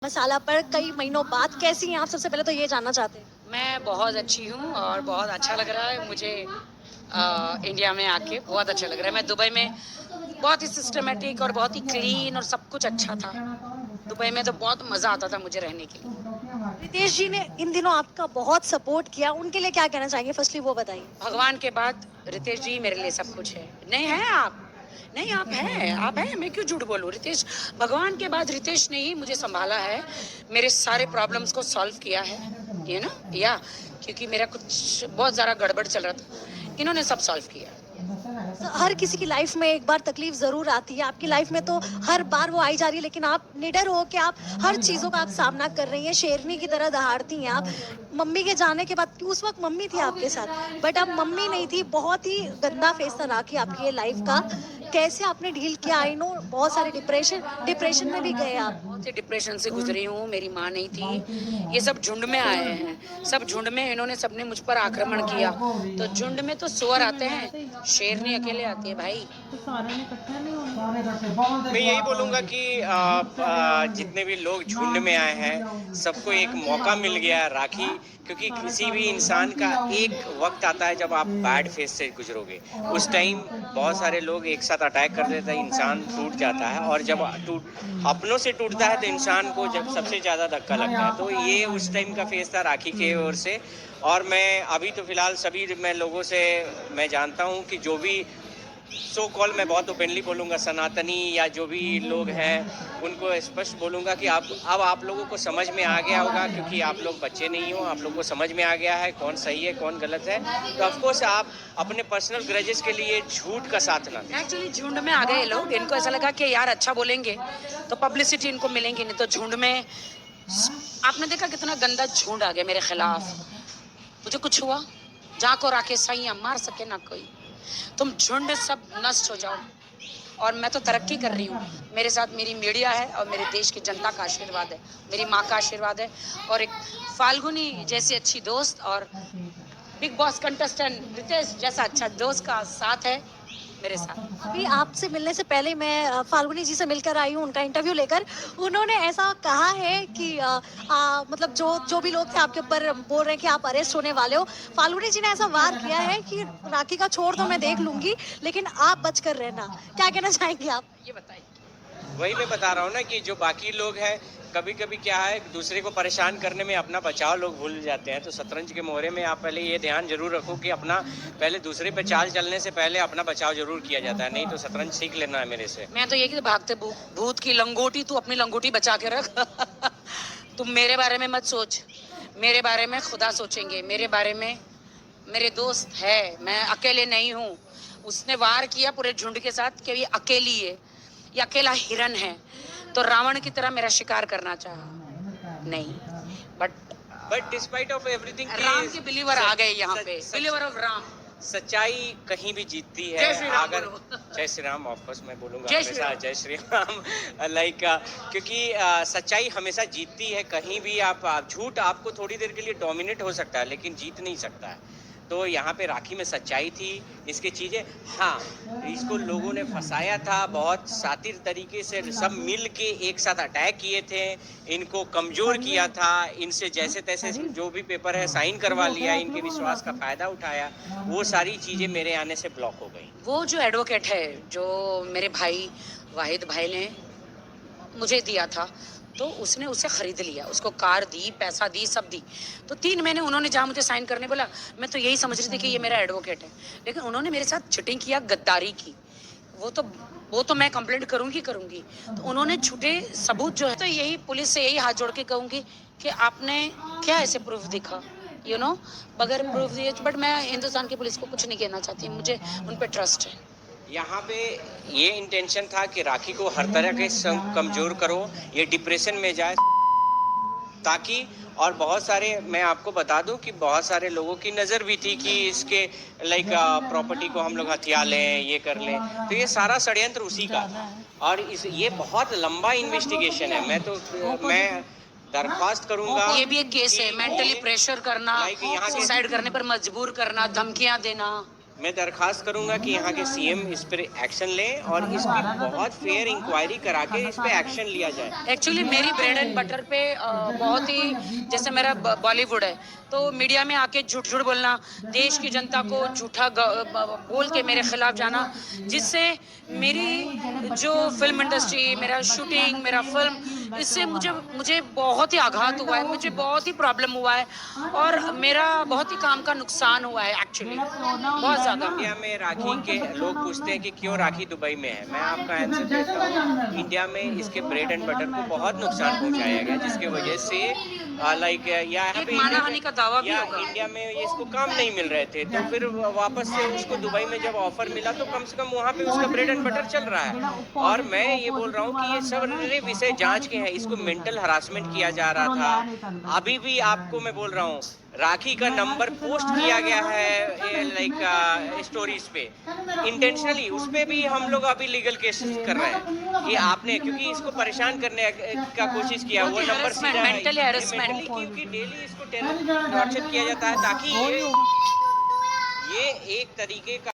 मसाला पर कई महीनों बाद कैसी हैं आप? सबसे पहले तो ये जानना चाहते हैं। मैं बहुत अच्छी हूँ और बहुत अच्छा लग रहा है मुझे इंडिया में आके बहुत अच्छा लग रहा है। मैं दुबई में बहुत ही सिस्टमेटिक और बहुत ही क्लीन और सब कुछ अच्छा था। दुबई में तो बहुत मज़ा आता था मुझे रहने के लिए। रितेश जी ने इन दिनों आपका बहुत सपोर्ट किया, उनके लिए क्या कहना चाहेंगे? फर्स्टली वो बताइए। भगवान के बाद रितेश जी मेरे लिए सब कुछ है। नहीं है आप? नहीं आप हैं, मैं क्यों झूठ बोलूं? रितेश, भगवान के बाद रितेश ने ही मुझे संभाला है, मेरे सारे प्रॉब्लम्स को सॉल्व किया है, ये ना, या क्योंकि मेरा कुछ बहुत ज़्यादा गड़बड़ चल रहा था, इन्होंने सब सॉल्व किया। हर किसी की लाइफ में एक बार तकलीफ जरूर आती है, आपकी लाइफ में तो हर बार वो आई जा रही है, लेकिन आप निडर हो के आप हर चीजों का आप सामना कर रही हैं, शेरनी की तरह दहाड़ती हैं आप। मम्मी के जाने के बाद, उस वक्त मम्मी थी आपके साथ, बट अब मम्मी नहीं थी। बहुत ही गंदा फेस था राखी आपकी ये लाइफ का। कैसे आपने डील किया? आई नो बहुत सारे डिप्रेशन में भी गए आप। बहुत से डिप्रेशन से गुजरी हूँ, मेरी माँ नहीं थी, ये सब झुंड में आए हैं, सब झुंड में इन्होंने सबने मुझ पर आक्रमण किया। तो झुंड में तो सुअर आते हैं, शेरनी अकेले आती है भाई। मैं यही बोलूँगा कि जितने भी लोग झुंड में आए हैं, सबको एक मौका मिल गया है राखी, क्योंकि किसी भी इंसान का एक वक्त आता है जब आप बैड फेज से गुजरोगे। उस टाइम बहुत सारे लोग एक साथ अटैक कर देते हैं, इंसान टूट जाता है, और जब अपनों से टूटता है तो इंसान को जब सबसे ज़्यादा धक्का लगता है। तो ये उस टाइम का फेज था राखी की ओर से। और मैं अभी तो फिलहाल सभी मैं लोगों से मैं जानता हूँ कि जो भी सो कॉल, मैं बहुत ओपनली बोलूँगा, सनातनी या जो भी लोग हैं उनको स्पष्ट बोलूँगा कि अब आप लोगों को समझ में आ गया होगा, क्योंकि आप लोग बच्चे नहीं हो, आप लोग को समझ में आ गया है कौन सही है कौन गलत है। तो ऑफकोर्स आप अपने पर्सनल ग्रजेस के लिए झूठ का साथ ना दें। एक्चुअली झुंड में आ गए लोग, इनको ऐसा लगा कि यार अच्छा बोलेंगे तो पब्लिसिटी इनको मिलेंगी, नहीं तो झुंड में आपने देखा कितना गंदा झुंड आ गया मेरे खिलाफ। मुझे कुछ हुआ, जाको राखे सैया मार सके ना कोई। तुम झुंड सब नष्ट हो जाओ, और मैं तो तरक्की कर रही हूँ। मेरे साथ मेरी मीडिया है और मेरे देश की जनता का आशीर्वाद है, मेरी माँ का आशीर्वाद है, और एक फाल्गुनी जैसी अच्छी दोस्त और बिग बॉस कंटेस्टेंट रितेश जैसा अच्छा दोस्त का साथ है मेरे साथ। अभी आपसे मिलने से पहले मैं फाल्गुनी जी से मिलकर आई हूँ, उनका इंटरव्यू लेकर। उन्होंने ऐसा कहा है कि मतलब जो जो भी लोग थे आपके ऊपर बोल रहे हैं कि आप अरेस्ट होने वाले हो, फाल्गुनी जी ने ऐसा वार किया है कि राखी का छोड़ तो मैं देख लूंगी, लेकिन आप बच कर रहना। क्या कहना चाहेंगे आप? ये बताइए। वही मैं बता रहा हूँ ना कि जो बाकी लोग हैं, कभी कभी क्या है, दूसरे को परेशान करने में अपना बचाव लोग भूल जाते हैं। तो शतरंज के मोहरे में आप पहले ये ध्यान जरूर रखो कि अपना पहले दूसरे पे चाल चलने से पहले अपना बचाव जरूर किया जाता है, नहीं तो शतरंज सीख लेना है मेरे से। मैं तो ये कि भागते भूत की लंगोटी, तू अपनी लंगोटी बचा के रख। तुम मेरे बारे में मत सोच, मेरे बारे में खुदा सोचेंगे। मेरे बारे में मेरे दोस्त है, मैं अकेले नहीं हूँ। उसने वार किया पूरे झुंड के साथ कि ये अकेली है, ये अकेला हिरन है, तो रावण की तरह मेरा शिकार करना चाहा नहीं। But despite of everything, Ram के बिलीवर आ गए यहाँ पे, बिलीवर ऑफ राम। सच्चाई कहीं भी जीतती है। जय श्री राम अगर बोलो। जय श्री राम, ऑफ कोर्स मैं बोलूँगा जय श्री हमेशा राम। जय श्री राम। लाइक क्योंकि सच्चाई हमेशा जीतती है। कहीं भी आप झूठ आपको थोड़ी देर के लिए डोमिनेट हो सकता है, लेकिन जीत नहीं सकता है। तो यहाँ पे राखी में सच्चाई थी, इसकी चीज़ें, हाँ, इसको लोगों ने फंसाया था बहुत शातिर तरीके से, सब मिल के एक साथ अटैक किए थे, इनको कमज़ोर किया था, इनसे जैसे तैसे जो भी पेपर है साइन करवा लिया, इनके विश्वास का फ़ायदा उठाया। वो सारी चीज़ें मेरे आने से ब्लॉक हो गई। वो जो एडवोकेट है, जो मेरे भाई वाहिद भाई ने मुझे दिया था, तो उसने उसे खरीद लिया, उसको कार दी, पैसा दी, सब दी। तो 3 महीने उन्होंने जहाँ मुझे साइन करने बोला, मैं तो यही समझ रही थी कि ये मेरा एडवोकेट है, लेकिन उन्होंने मेरे साथ चिटिंग किया, गद्दारी की। वो तो मैं कंप्लेंट करूंगी। तो उन्होंने झूठे सबूत जो है, तो यही पुलिस से यही हाथ जोड़ के कहूंगी कि आपने क्या ऐसे प्रूफ दिखा, बगैर प्रूफ दिए। बट मैं हिंदुस्तान की पुलिस को कुछ नहीं कहना चाहती, मुझे उन पर ट्रस्ट है। यहाँ पे ये इंटेंशन था कि राखी को हर तरह के कमज़ोर करो, ये डिप्रेशन में जाए, ताकि, और बहुत सारे, मैं आपको बता दूं कि बहुत सारे लोगों की नज़र भी थी कि इसके लाइक प्रॉपर्टी को हम लोग हथिया लें, ये कर लें। तो ये सारा षड्यंत्र उसी का था, और ये बहुत लंबा इन्वेस्टिगेशन है। मैं दरख्वास्त करूंगा, ये भी एक केस है, मेंटली प्रेशर करना, लाइक यहाँ के सुसाइड करने पर मजबूर करना, धमकियां देना। मैं दरखास्त करूंगा कि यहाँ के सीएम इस पर एक्शन लें और इसकी बहुत फेयर इंक्वायरी करा के इस पे एक्शन लिया जाए। एक्चुअली मेरी ब्रेड एंड बटर पे बहुत ही, जैसे मेरा बॉलीवुड है तो मीडिया में आके झूठ झूठ बोलना, देश की जनता को झूठा बोल के मेरे खिलाफ जाना, जिससे मेरी जो फिल्म इंडस्ट्री, मेरा शूटिंग, मेरा फिल्म, इससे मुझे बहुत ही आघात हुआ है, मुझे बहुत ही प्रॉब्लम हुआ है और मेरा बहुत ही काम का नुकसान हुआ है एक्चुअली, बहुत ज़्यादा। इंडिया में राखी के लोग पूछते हैं कि क्यों राखी दुबई में है। मैं आपका आंसर देता हूँ, इंडिया में इसके ब्रेड एंड बटर को बहुत नुकसान पहुंचाया गया, जिसके वजह से लाइक या मानहानि का दावा भी होगा। इंडिया में ये इसको काम नहीं मिल रहे थे, तो फिर वापस से उसको दुबई में जब ऑफर मिला तो कम से कम वहाँ पे उसका ब्रेड एंड बटर चल रहा है। और मैं ये बोल रहा हूँ कि ये सब विषय जांच के हैं। इसको मेंटल हरासमेंट किया जा रहा था। अभी भी आपको मैं बोल रहा हूँ, राखी का नंबर पोस्ट किया गया है लाइक स्टोरीज पे इंटेंशनली, उस पे भी हम लोग अभी लीगल केस कर रहे हैं कि आपने, क्योंकि इसको परेशान करने का कोशिश किया, वो नंबर सीधा मेंटली हैरेसमेंट, क्योंकि डेली इसको टॉर्चर किया जाता है ताकि ये एक तरीके का